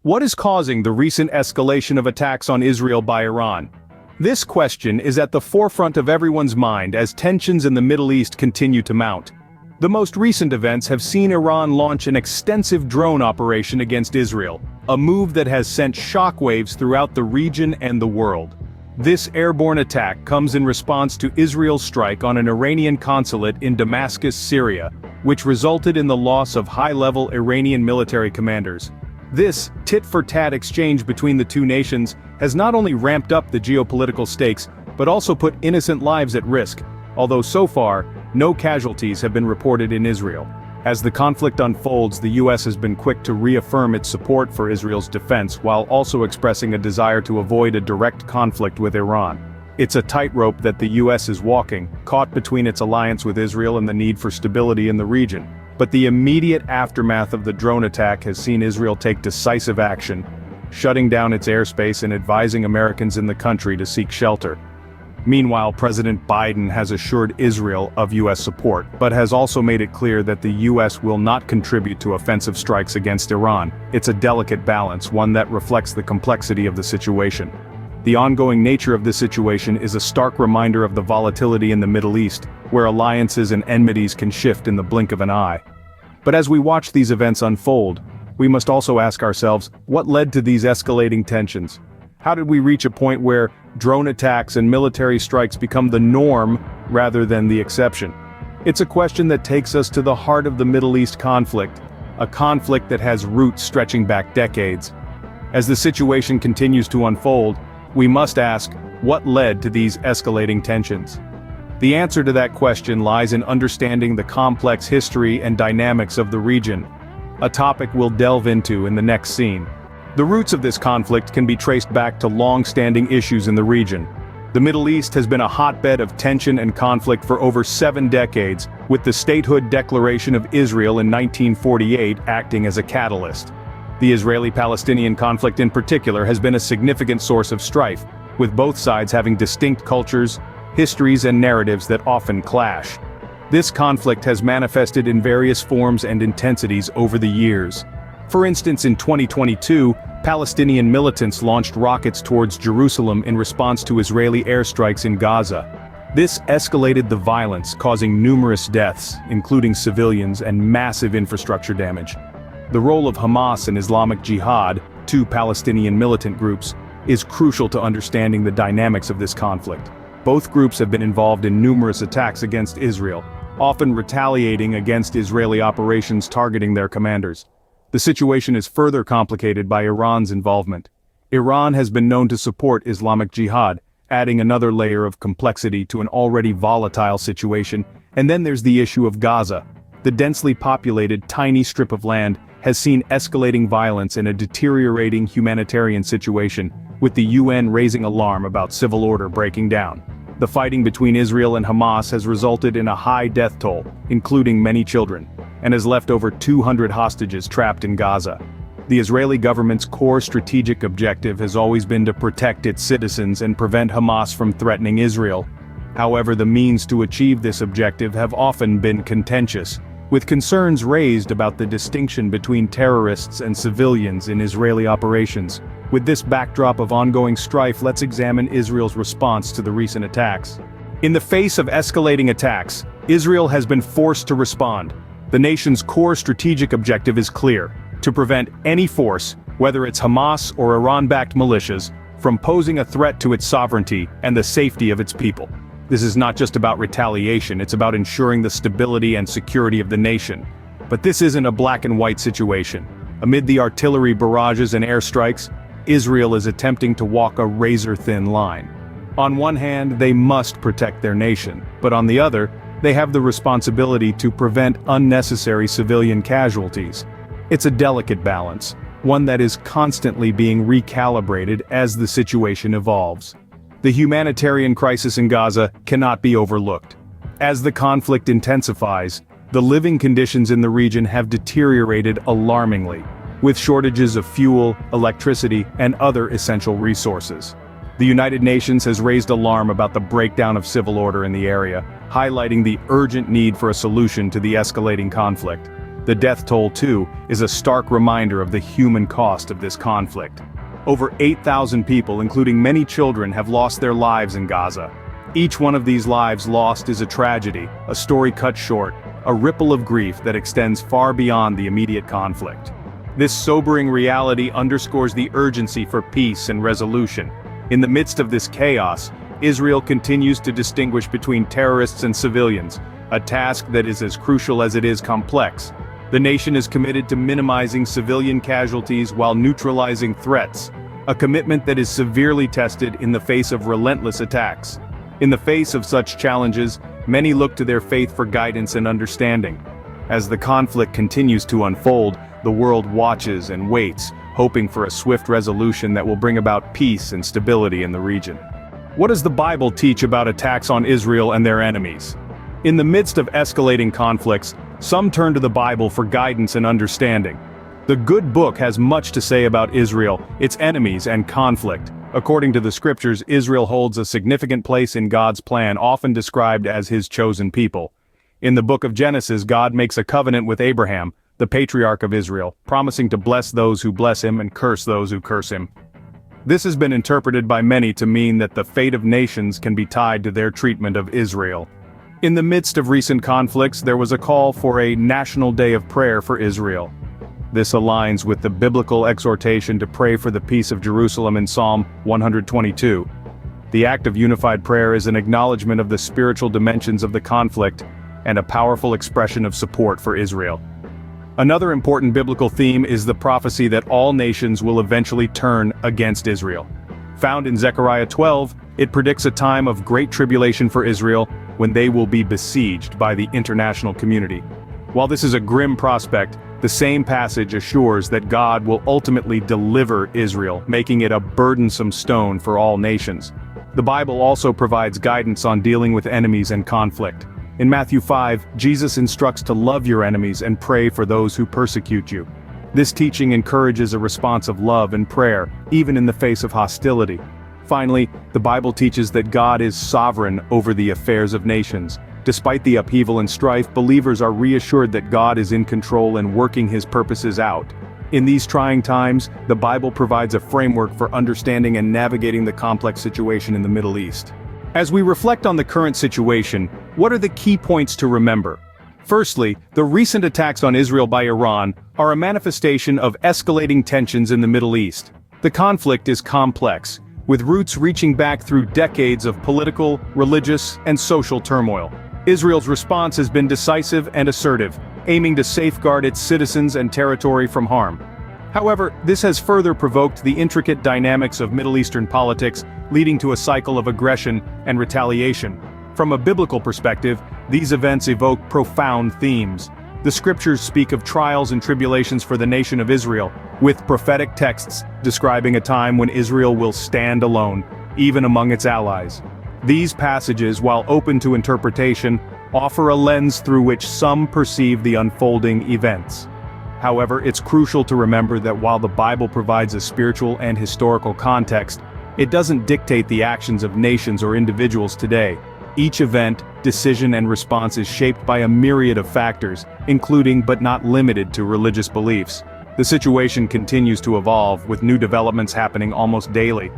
What is causing the recent escalation of attacks on Israel by Iran? This question is at the forefront of everyone's mind as tensions in the Middle East continue to mount. The most recent events have seen Iran launch an extensive drone operation against Israel, a move that has sent shockwaves throughout the region and the world. This airborne attack comes in response to Israel's strike on an Iranian consulate in Damascus, Syria, which resulted in the loss of high-level Iranian military commanders. This tit-for-tat exchange between the two nations has not only ramped up the geopolitical stakes, but also put innocent lives at risk, although so far, no casualties have been reported in Israel. As the conflict unfolds, the US has been quick to reaffirm its support for Israel's defense while also expressing a desire to avoid a direct conflict with Iran. It's a tightrope that the US is walking, caught between its alliance with Israel and the need for stability in the region. But the immediate aftermath of the drone attack has seen Israel take decisive action, shutting down its airspace and advising Americans in the country to seek shelter. Meanwhile, President Biden has assured Israel of US support, but has also made it clear that the US will not contribute to offensive strikes against Iran. It's a delicate balance, one that reflects the complexity of the situation. The ongoing nature of this situation is a stark reminder of the volatility in the Middle East, where alliances and enmities can shift in the blink of an eye. But as we watch these events unfold, we must also ask ourselves, what led to these escalating tensions? How did we reach a point where drone attacks and military strikes become the norm rather than the exception? It's a question that takes us to the heart of the Middle East conflict, a conflict that has roots stretching back decades. As the situation continues to unfold, we must ask, what led to these escalating tensions? The answer to that question lies in understanding the complex history and dynamics of the region, a topic we'll delve into in the next scene. The roots of this conflict can be traced back to long-standing issues in the region. The Middle East has been a hotbed of tension and conflict for over 7 decades, with the statehood declaration of Israel in 1948 acting as a catalyst. The Israeli-Palestinian conflict in particular has been a significant source of strife, with both sides having distinct cultures, histories and narratives that often clash. This conflict has manifested in various forms and intensities over the years. For instance, in 2022, Palestinian militants launched rockets towards Jerusalem in response to Israeli airstrikes in Gaza. This escalated the violence, causing numerous deaths, including civilians, and massive infrastructure damage. The role of Hamas and Islamic Jihad, two Palestinian militant groups, is crucial to understanding the dynamics of this conflict. Both groups have been involved in numerous attacks against Israel, often retaliating against Israeli operations targeting their commanders. The situation is further complicated by Iran's involvement. Iran has been known to support Islamic Jihad, adding another layer of complexity to an already volatile situation. And then there's the issue of Gaza. The densely populated, tiny strip of land has seen escalating violence and a deteriorating humanitarian situation, with the UN raising alarm about civil order breaking down. The fighting between Israel and Hamas has resulted in a high death toll, including many children, and has left over 200 hostages trapped in Gaza. The Israeli government's core strategic objective has always been to protect its citizens and prevent Hamas from threatening Israel. However, the means to achieve this objective have often been contentious, with concerns raised about the distinction between terrorists and civilians in Israeli operations. With this backdrop of ongoing strife, let's examine Israel's response to the recent attacks. In the face of escalating attacks, Israel has been forced to respond. The nation's core strategic objective is clear: to prevent any force, whether it's Hamas or Iran-backed militias, from posing a threat to its sovereignty and the safety of its people. This is not just about retaliation, it's about ensuring the stability and security of the nation. But this isn't a black and white situation. Amid the artillery barrages and airstrikes, Israel is attempting to walk a razor-thin line. On one hand, they must protect their nation, but on the other, they have the responsibility to prevent unnecessary civilian casualties. It's a delicate balance, one that is constantly being recalibrated as the situation evolves. The humanitarian crisis in Gaza cannot be overlooked. As the conflict intensifies, the living conditions in the region have deteriorated alarmingly, with shortages of fuel, electricity, and other essential resources. The United Nations has raised alarm about the breakdown of civil order in the area, highlighting the urgent need for a solution to the escalating conflict. The death toll, too, is a stark reminder of the human cost of this conflict. Over 8,000 people, including many children, have lost their lives in Gaza. Each one of these lives lost is a tragedy, a story cut short, a ripple of grief that extends far beyond the immediate conflict. This sobering reality underscores the urgency for peace and resolution. In the midst of this chaos, Israel continues to distinguish between terrorists and civilians, a task that is as crucial as it is complex. The nation is committed to minimizing civilian casualties while neutralizing threats, a commitment that is severely tested in the face of relentless attacks. In the face of such challenges, many look to their faith for guidance and understanding. As the conflict continues to unfold, the world watches and waits, hoping for a swift resolution that will bring about peace and stability in the region. What does the Bible teach about attacks on Israel and their enemies? In the midst of escalating conflicts, some turn to the Bible for guidance and understanding. The good book has much to say about Israel, its enemies, and conflict. According to the scriptures, Israel holds a significant place in God's plan, often described as his chosen people. In the book of Genesis, God makes a covenant with Abraham, the patriarch of Israel, promising to bless those who bless him and curse those who curse him. This has been interpreted by many to mean that the fate of nations can be tied to their treatment of Israel. In the midst of recent conflicts, there was a call for a national day of prayer for Israel. This aligns with the biblical exhortation to pray for the peace of Jerusalem in Psalm 122. The act of unified prayer is an acknowledgement of the spiritual dimensions of the conflict and a powerful expression of support for Israel. Another important biblical theme is the prophecy that all nations will eventually turn against Israel. Found in Zechariah 12, it predicts a time of great tribulation for Israel, when they will be besieged by the international community. While this is a grim prospect, the same passage assures that God will ultimately deliver Israel, making it a burdensome stone for all nations. The Bible also provides guidance on dealing with enemies and conflict. In Matthew 5, Jesus instructs to love your enemies and pray for those who persecute you. This teaching encourages a response of love and prayer, even in the face of hostility. Finally, the Bible teaches that God is sovereign over the affairs of nations. Despite the upheaval and strife, believers are reassured that God is in control and working his purposes out. In these trying times, the Bible provides a framework for understanding and navigating the complex situation in the Middle East. As we reflect on the current situation, what are the key points to remember? Firstly, the recent attacks on Israel by Iran are a manifestation of escalating tensions in the Middle East. The conflict is complex, with roots reaching back through decades of political, religious, and social turmoil. Israel's response has been decisive and assertive, aiming to safeguard its citizens and territory from harm. However, this has further provoked the intricate dynamics of Middle Eastern politics, leading to a cycle of aggression and retaliation. From a biblical perspective, these events evoke profound themes. The scriptures speak of trials and tribulations for the nation of Israel, with prophetic texts describing a time when Israel will stand alone, even among its allies. These passages, while open to interpretation, offer a lens through which some perceive the unfolding events. However, it's crucial to remember that while the Bible provides a spiritual and historical context, it doesn't dictate the actions of nations or individuals today. Each event, decision, and response is shaped by a myriad of factors, including but not limited to religious beliefs. The situation continues to evolve, with new developments happening almost daily.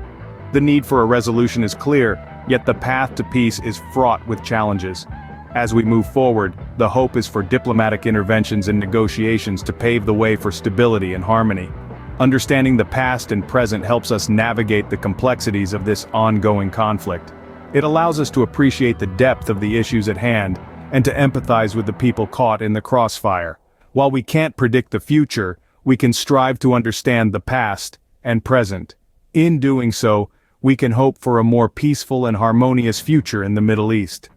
The need for a resolution is clear, yet the path to peace is fraught with challenges. As we move forward, the hope is for diplomatic interventions and negotiations to pave the way for stability and harmony. Understanding the past and present helps us navigate the complexities of this ongoing conflict. It allows us to appreciate the depth of the issues at hand, and to empathize with the people caught in the crossfire. While we can't predict the future, we can strive to understand the past and present. In doing so, we can hope for a more peaceful and harmonious future in the Middle East.